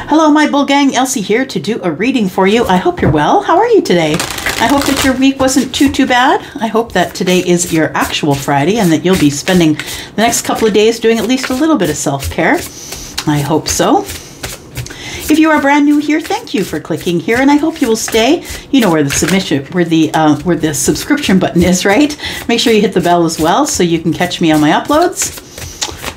Hello, my bull gang. Elsie here to do a reading for you. I hope you're well. How are you today? I hope that your week wasn't too bad. I hope that today is your actual Friday and that you'll be spending the next couple of days doing at least a little bit of self-care. I hope so. If you are brand new here, thank you for clicking here, and I hope you will stay. You know where the subscription button is, right? Make sure you hit the bell as well so you can catch me on my uploads.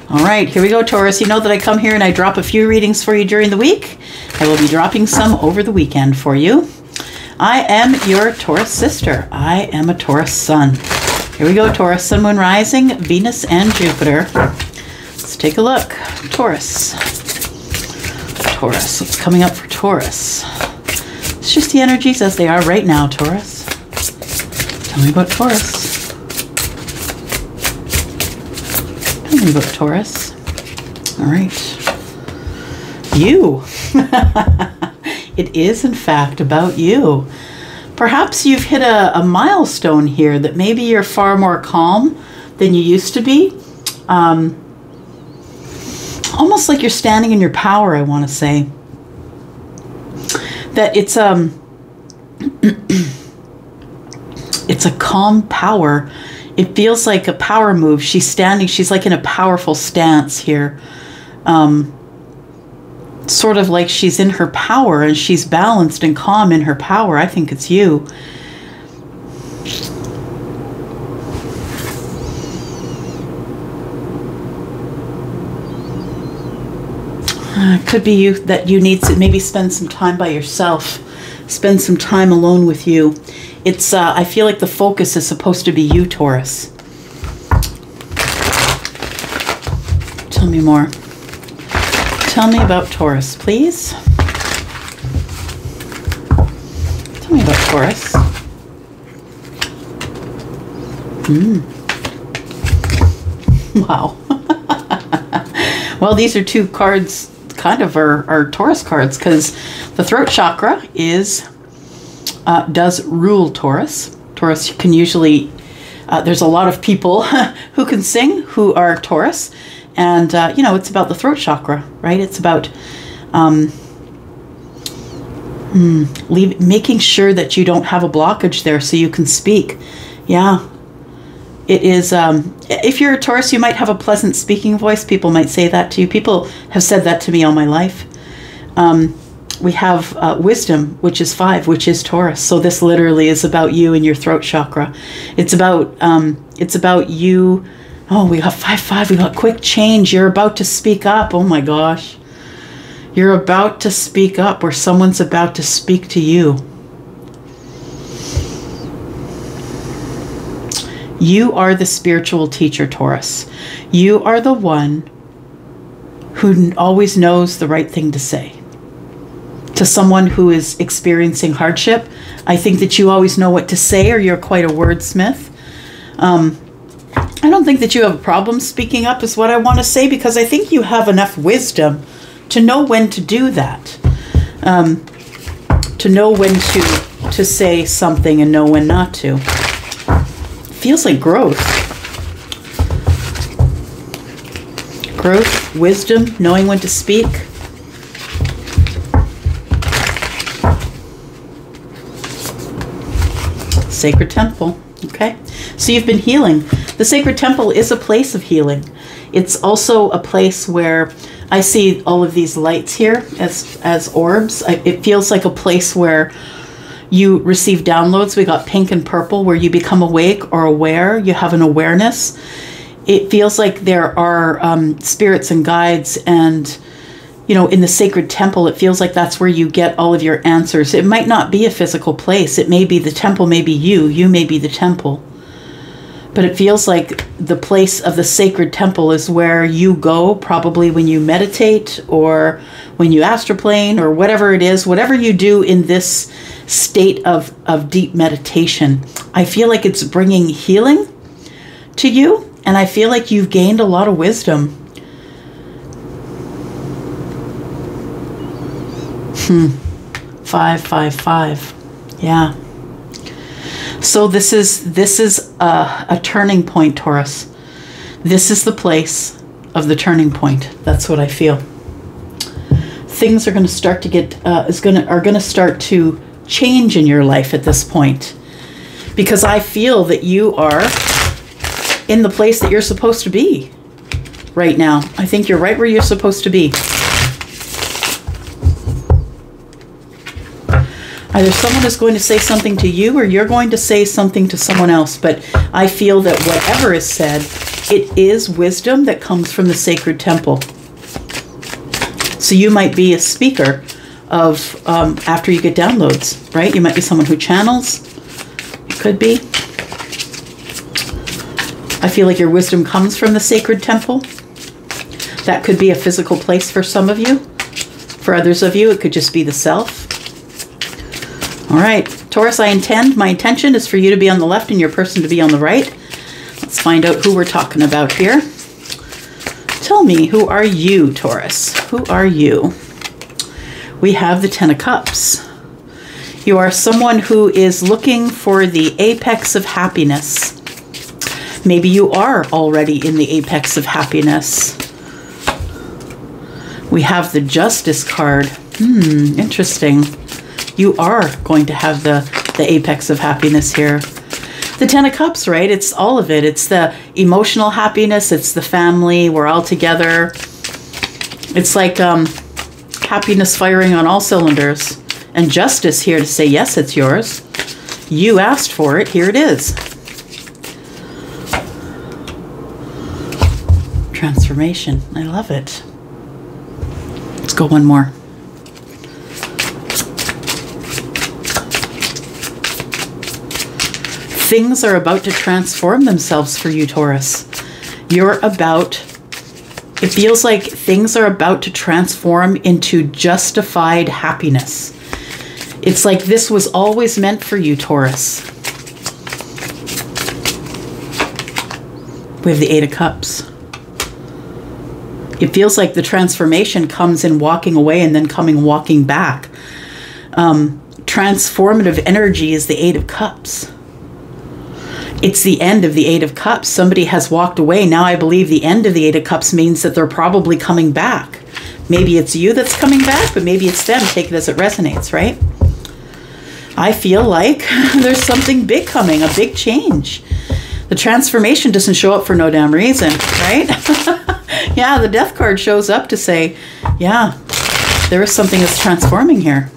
All right, here we go, Taurus. You know that I come here and I drop a few readings for you during the week. I will be dropping some over the weekend for you. I am your Taurus sister. I am a Taurus sun. Here we go, Taurus, sun, moon, rising, Venus, and Jupiter. Let's take a look. Taurus. Taurus. What's coming up for Taurus? It's just the energies as they are right now, Taurus. Tell me about Taurus. Tell me about Taurus. All right. You. It is, in fact, about you. Perhaps you've hit a milestone here that maybe you're far more calm than you used to be. Almost like you're standing in your power, I want to say. That it's it's a calm power. It feels like a power move. She's standing, she's like in a powerful stance here. Sort of like she's in her power and she's balanced and calm in her power. I think it's you. It could be you that you need to maybe spend some time by yourself, spend some time alone with you. It's I feel like the focus is supposed to be you, Taurus. Tell me more. Tell me about Taurus, please. Tell me about Taurus. Wow. Well, these are two cards, kind of are Taurus cards, because the throat chakra is does rule Taurus. Taurus can usually, there's a lot of people who can sing who are Taurus. And, you know, it's about the throat chakra, right? It's about making sure that you don't have a blockage there so you can speak. Yeah. It is, if you're a Taurus, you might have a pleasant speaking voice. People might say that to you. People have said that to me all my life. We have wisdom, which is 5, which is Taurus. So this literally is about you and your throat chakra. It's about you. Oh, we got 5-5. We got quick change. You're about to speak up. Oh my gosh. You're about to speak up, or someone's about to speak to you. You are the spiritual teacher, Taurus. You are the one who always knows the right thing to say. To someone who is experiencing hardship, I think that you always know what to say, or you're quite a wordsmith. I don't think that you have a problem speaking up is what I want to say, because I think you have enough wisdom to know when to do that. To know when to say something and know when not to. Feels like growth. Growth, wisdom, knowing when to speak. Sacred temple. Okay. So you've been healing. The sacred temple is a place of healing. It's also a place where I see all of these lights here as orbs. It feels like a place where you receive downloads. We got pink and purple, where you become awake or aware. You have an awareness. It feels like there are spirits and guides, and you know, in the sacred temple, it feels like that's where you get all of your answers. It might not be a physical place. It may be the temple, may be you. You may be the temple. But it feels like the place of the sacred temple is where you go, probably when you meditate or when you astroplane or whatever it is, whatever you do in this state of deep meditation. I feel like it's bringing healing to you, and I feel like you've gained a lot of wisdom. 5-5-5. Yeah. So this is a turning point, Taurus. This is the place of the turning point. That's what I feel. things are going to start to get are going to start to change in your life at this point, because I feel that you are in the place that you're supposed to be right now. I think you're right where you're supposed to be. Either someone is going to say something to you, or you're going to say something to someone else. But I feel that whatever is said, it is wisdom that comes from the sacred temple. So you might be a speaker of, after you get downloads, right? You might be someone who channels. It could be. I feel like your wisdom comes from the sacred temple. That could be a physical place for some of you. For others of you, it could just be the self. All right, Taurus, my intention is for you to be on the left and your person to be on the right. Let's find out who we're talking about here. Tell me, who are you, Taurus? Who are you? We have the Ten of Cups. You are someone who is looking for the apex of happiness. Maybe you are already in the apex of happiness. We have the Justice card. Interesting. You are going to have the apex of happiness here. The Ten of Cups, right? It's all of it. It's the emotional happiness. It's the family. We're all together. It's like happiness firing on all cylinders. And justice here to say, yes, it's yours. You asked for it. Here it is. Transformation. I love it. Let's go one more. Things are about to transform themselves for you, Taurus. It feels like things are about to transform into justified happiness. It's like this was always meant for you, Taurus. We have the Eight of Cups. It feels like the transformation comes in walking away and then walking back. Transformative energy is the Eight of Cups. It's the end of the Eight of Cups. Somebody has walked away. Now I believe the end of the Eight of Cups means that they're probably coming back. Maybe it's you that's coming back, but maybe it's them. Take it as it resonates, right? I feel like there's something big coming, a big change. The transformation doesn't show up for no damn reason, right? Yeah, the Death card shows up to say, yeah, there is something that's transforming here.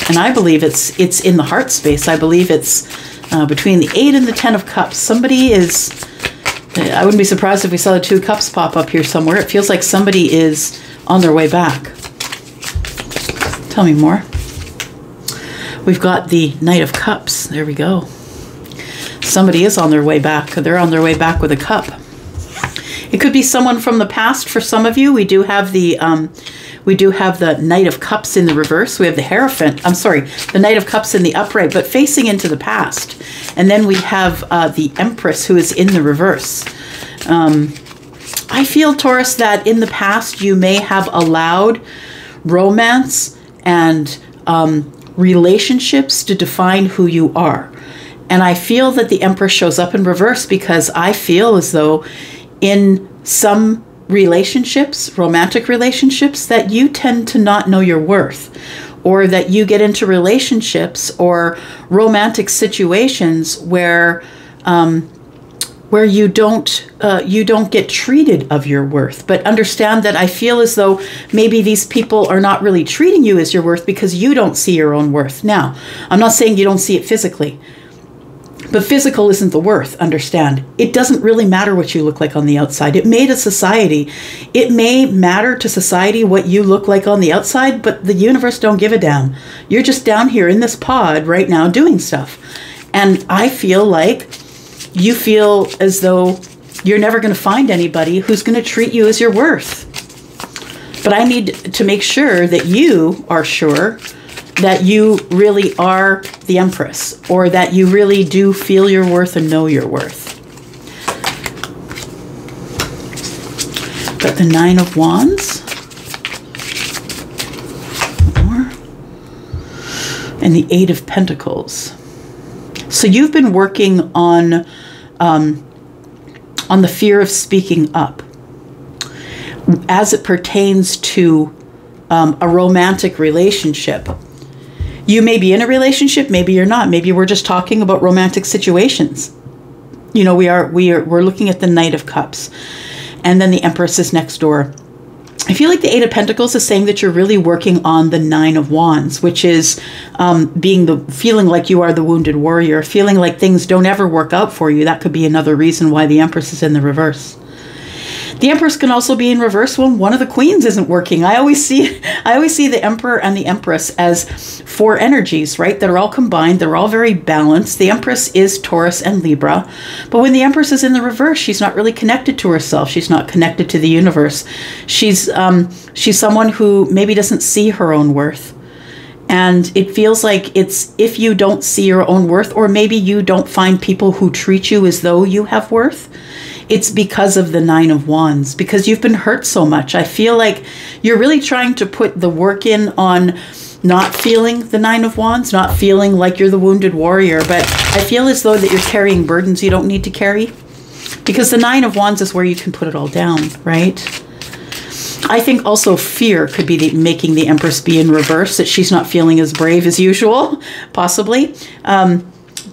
And I believe it's in the heart space. I believe it's between the 8 and the 10 of Cups. Somebody is, I wouldn't be surprised if we saw the 2 Cups pop up here somewhere. It feels like somebody is on their way back. Tell me more. We've got the Knight of Cups. There we go. Somebody is on their way back. They're on their way back with a cup. It could be someone from the past for some of you. We do have the Knight of Cups in the reverse. We have the Hierophant. I'm sorry, the Knight of Cups in the upright, but facing into the past. And then we have the Empress, who is in the reverse. I feel, Taurus, that in the past you may have allowed romance and relationships to define who you are. And I feel that the Empress shows up in reverse because I feel as though in some relationships, romantic relationships, that you tend to not know your worth, or that you get into relationships or romantic situations where you don't get treated of your worth. But understand that I feel as though maybe these people are not really treating you as your worth because you don't see your own worth. Now, I'm not saying you don't see it physically, but physical isn't the worth, understand. It doesn't really matter what you look like on the outside. It may to society. It may matter to society what you look like on the outside, but the universe don't give a damn. You're just down here in this pod right now doing stuff. And I feel like you feel as though you're never going to find anybody who's going to treat you as your worth. But I need to make sure that you are sure that you really are the Empress, or that you really do feel your worth and know your worth. Got the Nine of Wands. More. And the Eight of Pentacles. So you've been working on the fear of speaking up as it pertains to a romantic relationship. You may be in a relationship, maybe you're not. Maybe we're just talking about romantic situations. You know, we're looking at the Knight of Cups, and then the Empress is next door. I feel like the Eight of Pentacles is saying that you're really working on the Nine of Wands, which is feeling like you are the wounded warrior, feeling like things don't ever work out for you. That could be another reason why the Empress is in the reverse. The Empress can also be in reverse when one of the queens isn't working. I always see the Emperor and the Empress as four energies, right? That are all combined. They're all very balanced. The Empress is Taurus and Libra. But when the Empress is in the reverse, she's not really connected to herself. She's not connected to the universe. She's someone who maybe doesn't see her own worth. And it feels like it's if you don't see your own worth, or maybe you don't find people who treat you as though you have worth, it's because of the Nine of Wands, because you've been hurt so much. I feel like you're really trying to put the work in on not feeling the Nine of Wands, not feeling like you're the wounded warrior. But I feel as though that you're carrying burdens you don't need to carry, because the Nine of Wands is where you can put it all down, right? I think also fear could be making the Empress be in reverse, that she's not feeling as brave as usual, possibly.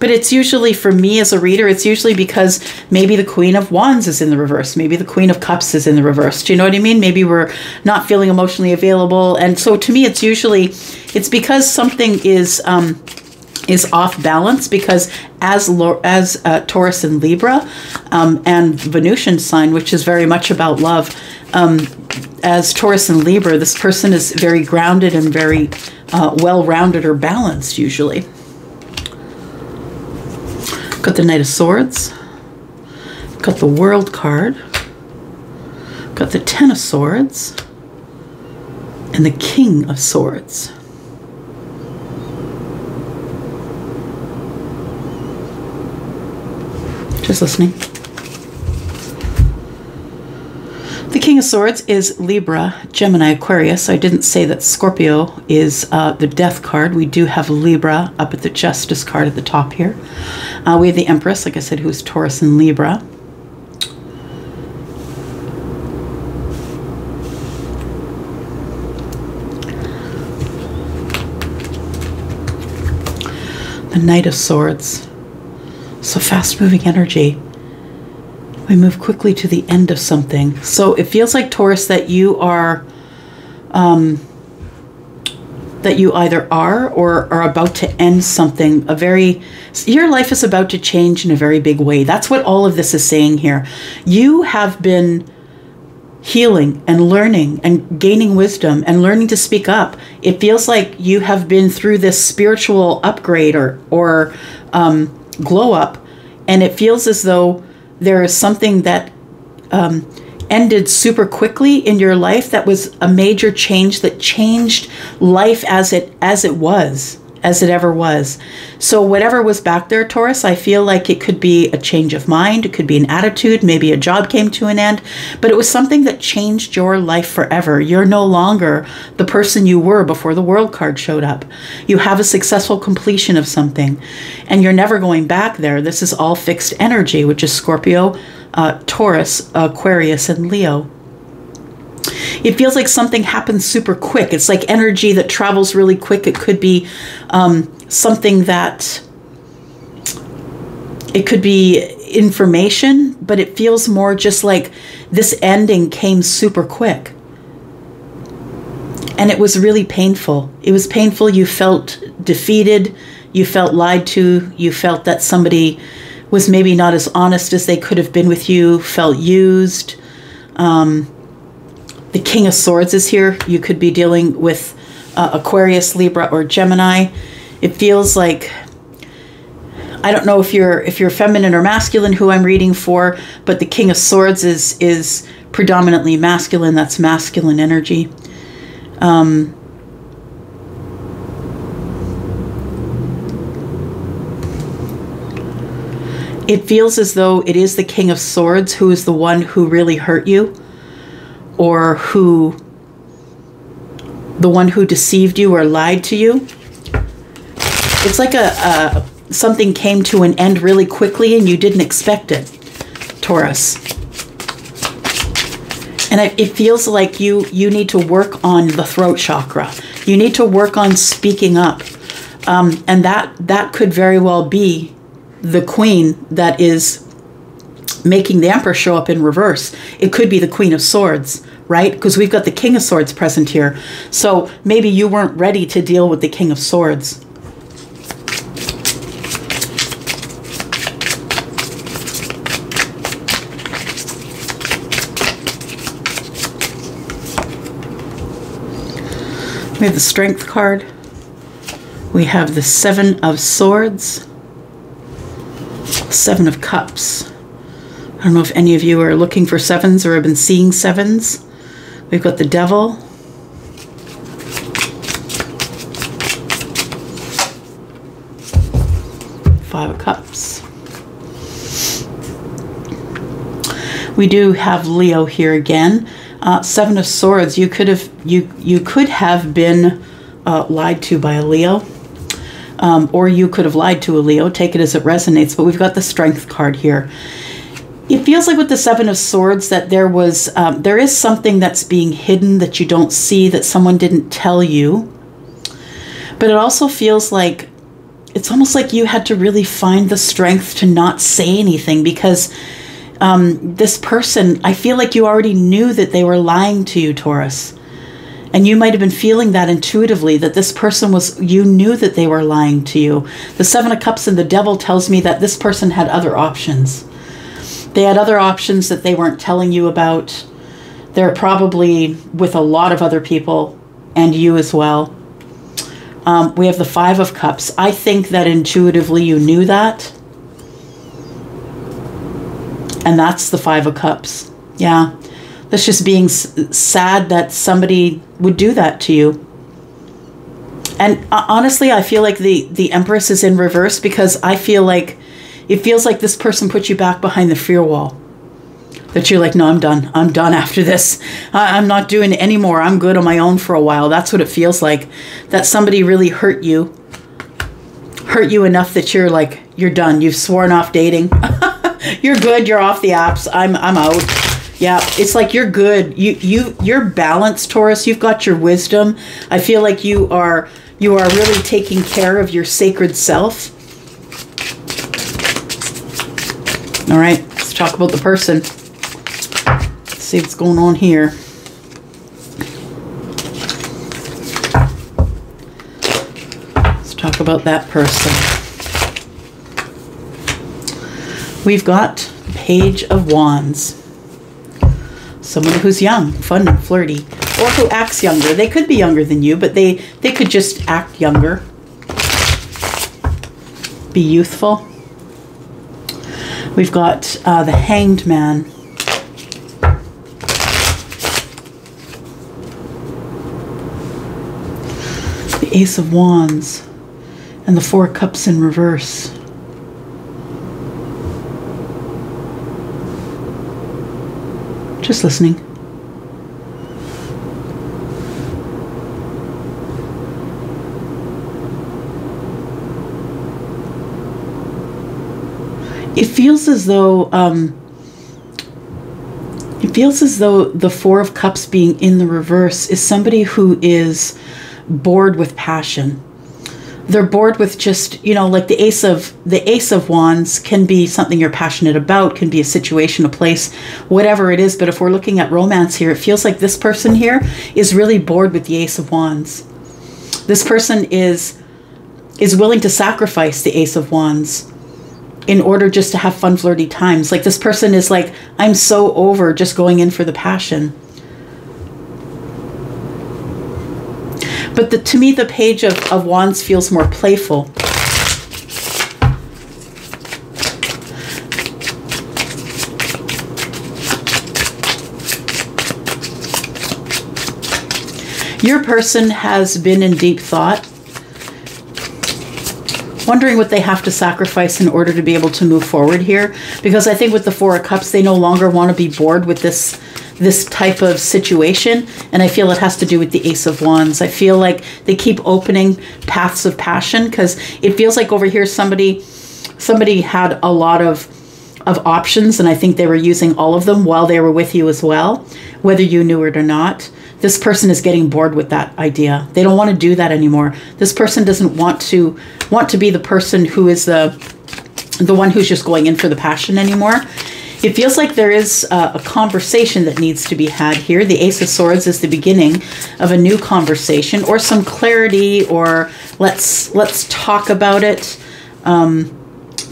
But it's usually, for me as a reader, it's usually because maybe the Queen of Wands is in the reverse. Maybe the Queen of Cups is in the reverse. Do you know what I mean? Maybe we're not feeling emotionally available. And so to me, it's because something is off balance, because as Taurus and Libra, and Venusian sign, which is very much about love, as Taurus and Libra, this person is very grounded and very well-rounded or balanced usually. Got the Knight of Swords, got the World card, got the Ten of Swords, and the King of Swords. Just listening. The King of Swords is Libra, Gemini, Aquarius. I didn't say that Scorpio is the Death card. We do have Libra up at the Justice card at the top here. We have the Empress, like I said, who's Taurus and Libra. The Knight of Swords. So fast-moving energy. We move quickly to the end of something. So it feels like, Taurus, that you are, that you either are or are about to end something. Your life is about to change in a very big way. That's what all of this is saying here. You have been healing and learning and gaining wisdom and learning to speak up. It feels like you have been through this spiritual upgrade or glow up, and it feels as though there is something that ended super quickly in your life that was a major change that changed life as it ever was. So whatever was back there, Taurus, I feel like it could be a change of mind, it could be an attitude, maybe a job came to an end, but it was something that changed your life forever. You're no longer the person you were before the World card showed up. You have a successful completion of something, and you're never going back there. This is all fixed energy, which is Scorpio, Taurus, Aquarius, and Leo. It feels like something happens super quick. It's like energy that travels really quick. It could be something that, it could be information, but it feels more just like this ending came super quick. And it was really painful. It was painful. You felt defeated. You felt lied to. You felt that somebody was maybe not as honest as they could have been with you, felt used. The King of Swords is here. You could be dealing with Aquarius, Libra, or Gemini. It feels like, I don't know if you're feminine or masculine who I'm reading for, but the King of Swords is predominantly masculine. That's masculine energy. It feels as though it is the King of Swords who is the one who really hurt you, or the one who deceived you or lied to you. It's like something came to an end really quickly and you didn't expect it, Taurus. And it feels like you need to work on the throat chakra. You need to work on speaking up. And that could very well be the queen that is making the Emperor show up in reverse. It could be the Queen of Swords, right? Because we've got the King of Swords present here. So maybe you weren't ready to deal with the King of Swords. We have the Strength card. We have the Seven of Swords. Seven of Cups. I don't know if any of you are looking for sevens or have been seeing sevens. We've got the Devil. Five of Cups. We do have Leo here again. Seven of Swords. You could have been lied to by a Leo, or you could have lied to a Leo. Take it as it resonates. But we've got the Strength card here. It feels like with the Seven of Swords that there is something that's being hidden that you don't see, that someone didn't tell you. But it also feels like it's almost like you had to really find the strength to not say anything, because this person, I feel like you already knew that they were lying to you, Taurus. And you might have been feeling that intuitively, that this person you knew that they were lying to you. The Seven of Cups and the Devil tells me that this person had other options. They had other options that they weren't telling you about. They're probably with a lot of other people, and you as well. We have the Five of Cups. I think that intuitively you knew that. And that's the Five of Cups. Yeah. That's just being sad that somebody would do that to you. And honestly, I feel like the Empress is in reverse, because I feel like it feels like this person put you back behind the fear wall. That you're like, no, I'm done. I'm done after this. I'm not doing it anymore. I'm good on my own for a while. That's what it feels like. That somebody really hurt you. Hurt you enough that you're like, you're done. You've sworn off dating. You're good. You're off the apps. I'm out. Yeah, it's like you're good. You're balanced, Taurus. You've got your wisdom. I feel like you are really taking care of your sacred self. All right, let's talk about the person. Let's see what's going on here. Let's talk about that person. We've got Page of Wands. Someone who's young, fun and flirty, or who acts younger. They could be younger than you, but they could just act younger. Be youthful. We've got the Hanged Man. The Ace of Wands. And the Four of Cups in reverse. Just listening. It feels as though the Four of Cups being in the reverse is somebody who is bored with passion. They're bored with just, like the Ace of Wands can be something you're passionate about, can be a situation, a place, whatever it is. But if we're looking at romance here, it feels like this person here is really bored with the Ace of Wands. This person is willing to sacrifice the Ace of Wands in order just to have fun, flirty times. Like this person is like, I'm so over just going in for the passion. But to me, the Page of Wands feels more playful. Your person has been in deep thought, wondering what they have to sacrifice in order to be able to move forward here. Because I think with the Four of Cups, they no longer want to be bored with this type of situation, and I feel it has to do with the Ace of Wands. I feel like they keep opening paths of passion, because it feels like over here somebody had a lot of of options, and I think they were using all of them while they were with you as well, whether you knew it or not. This person is getting bored with that idea. They don't want to do that anymore. This person doesn't want to be the person who is the one who's just going in for the passion anymore. It feels like there is a conversation that needs to be had here. The Ace of Swords is the beginning of a new conversation, or some clarity, or let's talk about it.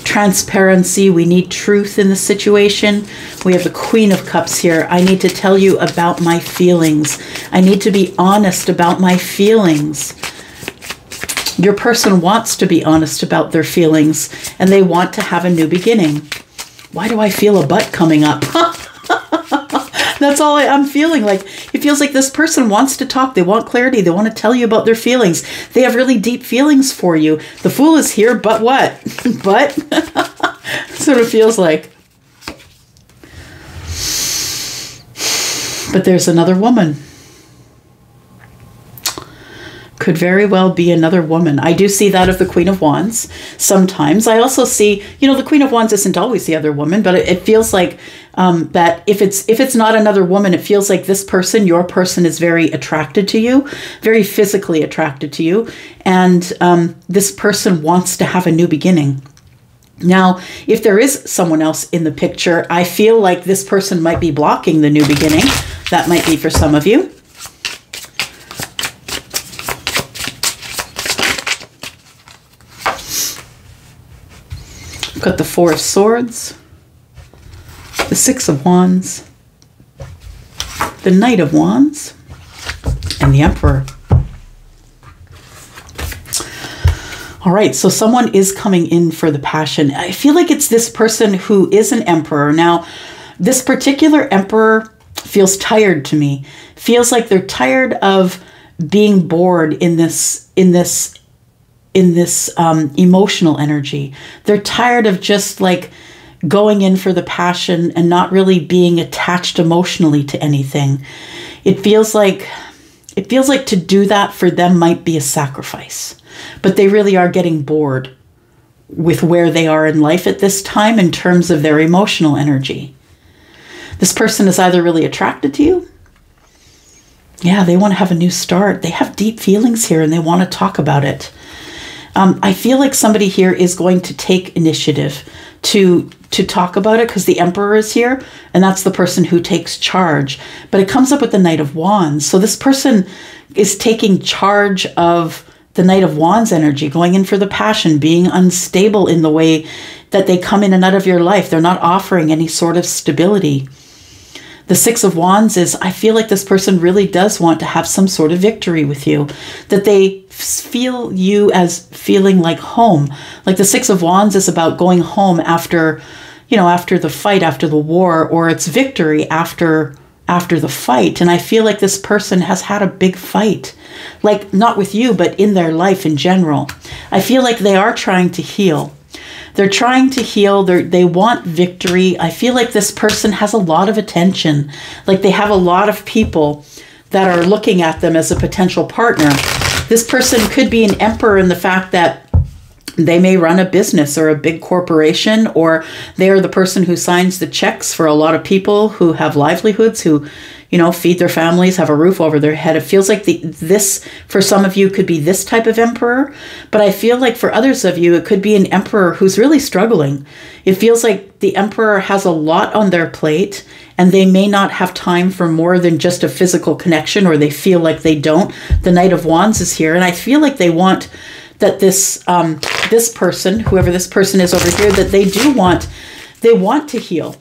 Transparency. We need truth in the situation. We have the Queen of Cups here. I need to tell you about my feelings. I need to be honest about my feelings. Your person wants to be honest about their feelings, and they want to have a new beginning. Why do I feel a butt coming up? That's all I'm feeling. Like, it feels like this person wants to talk. They want clarity. They want to tell you about their feelings. They have really deep feelings for you. The Fool is here, but what? But that's what it feels like. But there's another woman. Could very well be another woman. I do see that of the Queen of Wands sometimes. I also see, the Queen of Wands isn't always the other woman, but it feels like that if it's not another woman, it feels like this person, your person, is very attracted to you, very physically attracted to you, and this person wants to have a new beginning. Now, if there is someone else in the picture, I feel like this person might be blocking the new beginning. That might be for some of you. Got the Four of Swords, the Six of Wands, the Knight of Wands, and the Emperor. All right, so someone is coming in for the passion. I feel like it's this person who is an Emperor. Now, this particular Emperor feels tired to me. Feels like they're tired of being bored in this emotional energy. They're tired of just like going in for the passion and not really being attached emotionally to anything. It feels like to do that for them might be a sacrifice, but they really are getting bored with where they are in life at this time in terms of their emotional energy. This person is either really attracted to you. Yeah, they want to have a new start. They have deep feelings here and they want to talk about it. I feel like somebody here is going to take initiative to talk about it because the Emperor is here and that's the person who takes charge. But it comes up with the Knight of Wands. So this person is taking charge of the Knight of Wands energy, going in for the passion, being unstable in the way that they come in and out of your life. They're not offering any sort of stability. The Six of Wands is, I feel like this person really does want to have some sort of victory with you, that they feel you as feeling like home. Like the Six of Wands is about going home after, after the fight, after the war, or it's victory after the fight. And I feel like this person has had a big fight, like not with you, but in their life in general. I feel like they are trying to heal. They're trying to heal. They want victory. I feel like this person has a lot of attention. Like they have a lot of people that are looking at them as a potential partner. This person could be an Emperor in the fact that they may run a business or a big corporation, or they are the person who signs the checks for a lot of people who have livelihoods, who, feed their families, have a roof over their head. It feels like this, for some of you, could be this type of Emperor. But I feel like for others of you, it could be an Emperor who's really struggling. It feels like the Emperor has a lot on their plate and they may not have time for more than just a physical connection, or they feel like they don't. The Knight of Wands is here. And I feel like they want that this person, whoever this person is over here, that they want to heal.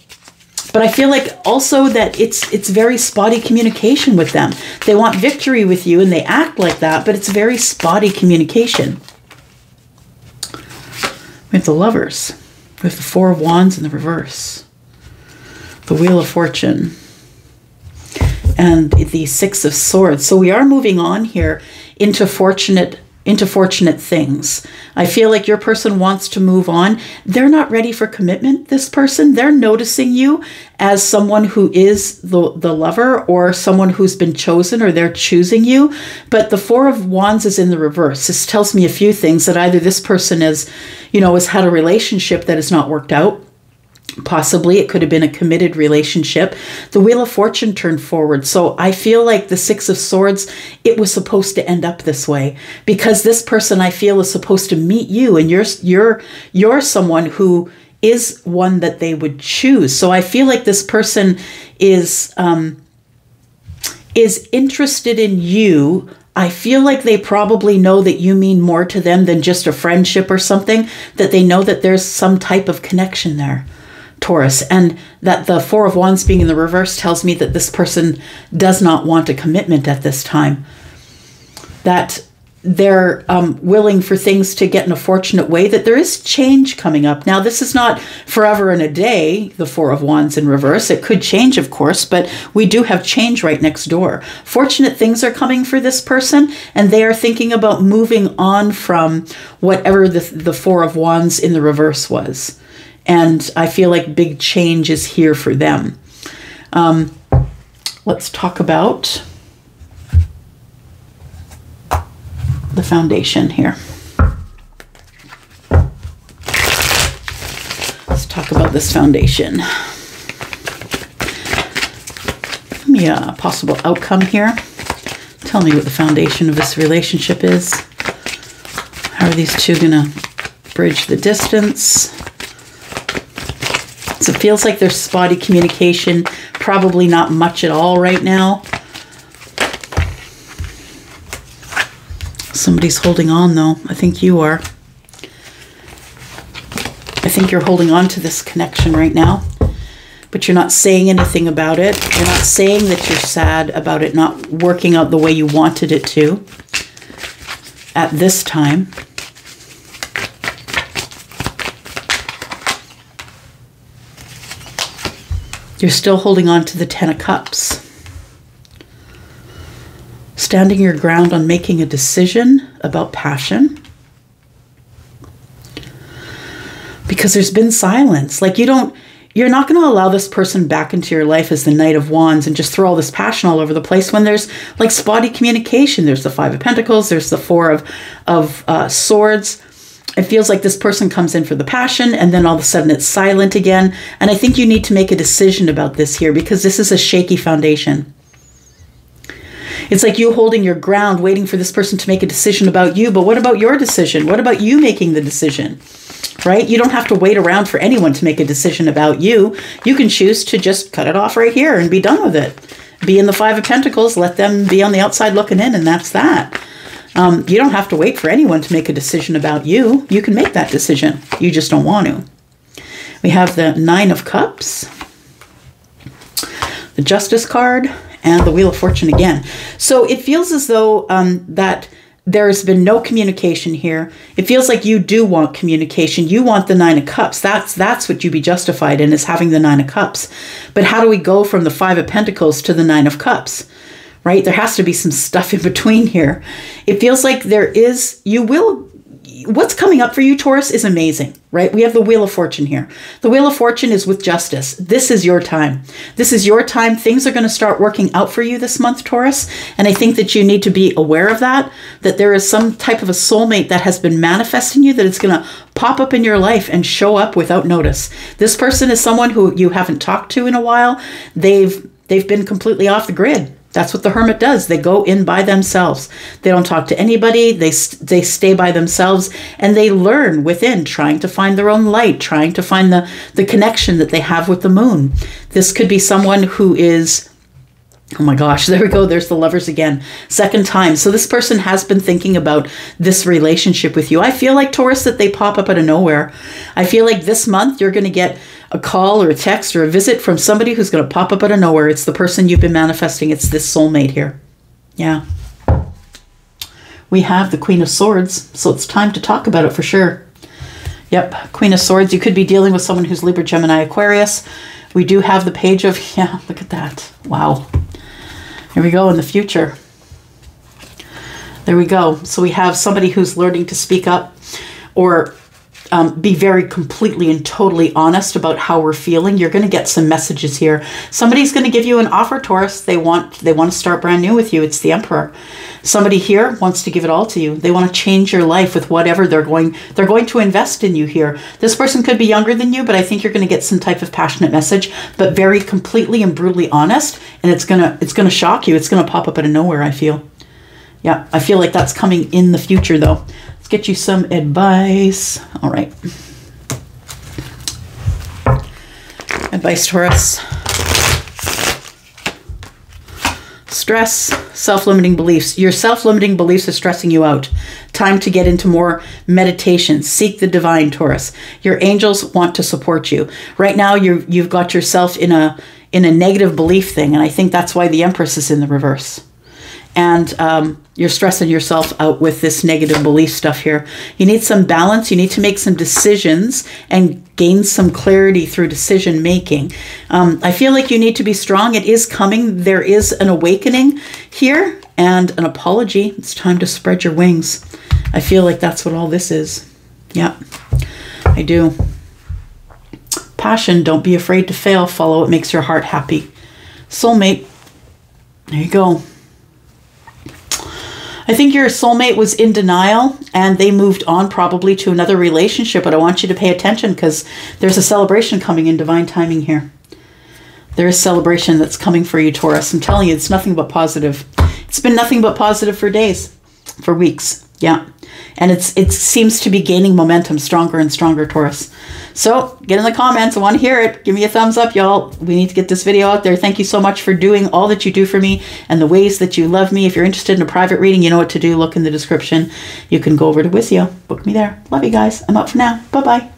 But I feel like also that it's very spotty communication with them. They want victory with you and they act like that, but it's very spotty communication. We have the Lovers. We have the Four of Wands in the reverse. The Wheel of Fortune. And the Six of Swords. So we are moving on here into fortunate things. I feel like your person wants to move on. They're not ready for commitment, this person. They're noticing you as someone who is the lover, or someone who's been chosen, or they're choosing you. But the Four of Wands is in the reverse. This tells me a few things, that either this person has had a relationship that has not worked out, Possibly it could have been a committed relationship. The Wheel of Fortune turned forward. So I feel like the Six of Swords, it was supposed to end up this way, because this person, I feel, is supposed to meet you, and you're someone who is one that they would choose. So I feel like this person is interested in you. I feel like they probably know that you mean more to them than just a friendship or something, that they know that there's some type of connection there, Taurus, and that the Four of Wands being in the reverse tells me that this person does not want a commitment at this time, that they're willing for things to get in a fortunate way, that there is change coming up. Now, this is not forever and a day, the Four of Wands in reverse. It could change, of course, but we do have change right next door. Fortunate things are coming for this person, and they are thinking about moving on from whatever the Four of Wands in the reverse was. And I feel like big change is here for them. Let's talk about the foundation here. Let's talk about this foundation. Yeah, possible outcome here. Tell me what the foundation of this relationship is. How are these two gonna bridge the distance? So it feels like there's spotty communication, probably not much at all right now. Somebody's holding on, though. I think you are. I think you're holding on to this connection right now, but you're not saying anything about it. You're not saying that you're sad about it not working out the way you wanted it to at this time. You're still holding on to the Ten of Cups. Standing your ground on making a decision about passion. Because there's been silence. Like you're not going to allow this person back into your life as the Knight of Wands and just throw all this passion all over the place when there's like spotty communication. There's the Five of Pentacles. There's the Four of Swords. It feels like this person comes in for the passion and then all of a sudden it's silent again. And I think you need to make a decision about this here because this is a shaky foundation. It's like you holding your ground, waiting for this person to make a decision about you. But what about your decision? What about you making the decision? Right? You don't have to wait around for anyone to make a decision about you. You can choose to just cut it off right here and be done with it. Be in the Five of Pentacles, let them be on the outside looking in, and that's that. You don't have to wait for anyone to make a decision about you. You can make that decision. You just don't want to. We have the Nine of Cups, the Justice card, and the Wheel of Fortune again. So it feels as though that there's been no communication here. It feels like you do want communication. You want the Nine of Cups. That's what you'd be justified in, is having the Nine of Cups. But how do we go from the Five of Pentacles to the Nine of Cups? Right? There has to be some stuff in between here. It feels like there is, what's coming up for you, Taurus, is amazing, right? We have the Wheel of Fortune here. The Wheel of Fortune is with justice. This is your time. This is your time. Things are going to start working out for you this month, Taurus. And I think that you need to be aware of that there is some type of a soulmate that has been manifesting you, that it's going to pop up in your life and show up without notice. This person is someone who you haven't talked to in a while. They've been completely off the grid. That's what the Hermit does. They go in by themselves. They don't talk to anybody. They stay by themselves, and they learn within, trying to find their own light, trying to find the connection that they have with the moon. This could be someone who is, oh my gosh, there we go. There's the Lovers again. Second time. So this person has been thinking about this relationship with you. I feel like, Taurus, that they pop up out of nowhere. I feel like this month you're going to get a call or a text or a visit from somebody who's going to pop up out of nowhere. It's the person you've been manifesting. It's this soulmate here. Yeah. We have the Queen of Swords, so it's time to talk about it for sure. Yep, Queen of Swords. You could be dealing with someone who's Libra, Gemini, Aquarius. We do have the page of, yeah, look at that. Wow. Here we go in the future. There we go. So we have somebody who's learning to speak up or be very completely and totally honest about how we're feeling. You're going to get some messages here. Somebody's going to give you an offer, Taurus. They want to start brand new with you. It's the Emperor. Somebody here wants to give it all to you. They want to change your life with whatever they're going to invest in you here. This person could be younger than you, but I think you're going to get some type of passionate message, but very completely and brutally honest. And it's going to shock you. It's going to pop up out of nowhere, I feel. Yeah, I feel like that's coming in the future, though. Let's get you some advice. All right. Advice, Taurus. Stress, self-limiting beliefs. Your self-limiting beliefs are stressing you out. Time to get into more meditation. Seek the divine, Taurus. Your angels want to support you. Right now, you've got yourself in a negative belief thing, and I think that's why the Empress is in the reverse. And you're stressing yourself out with this negative belief stuff here. You need some balance. You need to make some decisions and gain some clarity through decision making. I feel like you need to be strong. It is coming. There is an awakening here and an apology. It's time to spread your wings. I feel like that's what all this is. Yeah, I do. Passion. Don't be afraid to fail. Follow what makes your heart happy. Soulmate. There you go. I think your soulmate was in denial and they moved on probably to another relationship, but I want you to pay attention because there's a celebration coming in divine timing here. There is celebration that's coming for you, Taurus. I'm telling you, it's nothing but positive. It's been nothing but positive for days, for weeks. Yeah. And it seems to be gaining momentum stronger and stronger, Taurus. So get in the comments. I want to hear it. Give me a thumbs up, y'all. We need to get this video out there. Thank you so much for doing all that you do for me and the ways that you love me. If you're interested in a private reading, you know what to do. Look in the description. You can go over to Wizio. Book me there. Love you guys. I'm out for now. Bye-bye.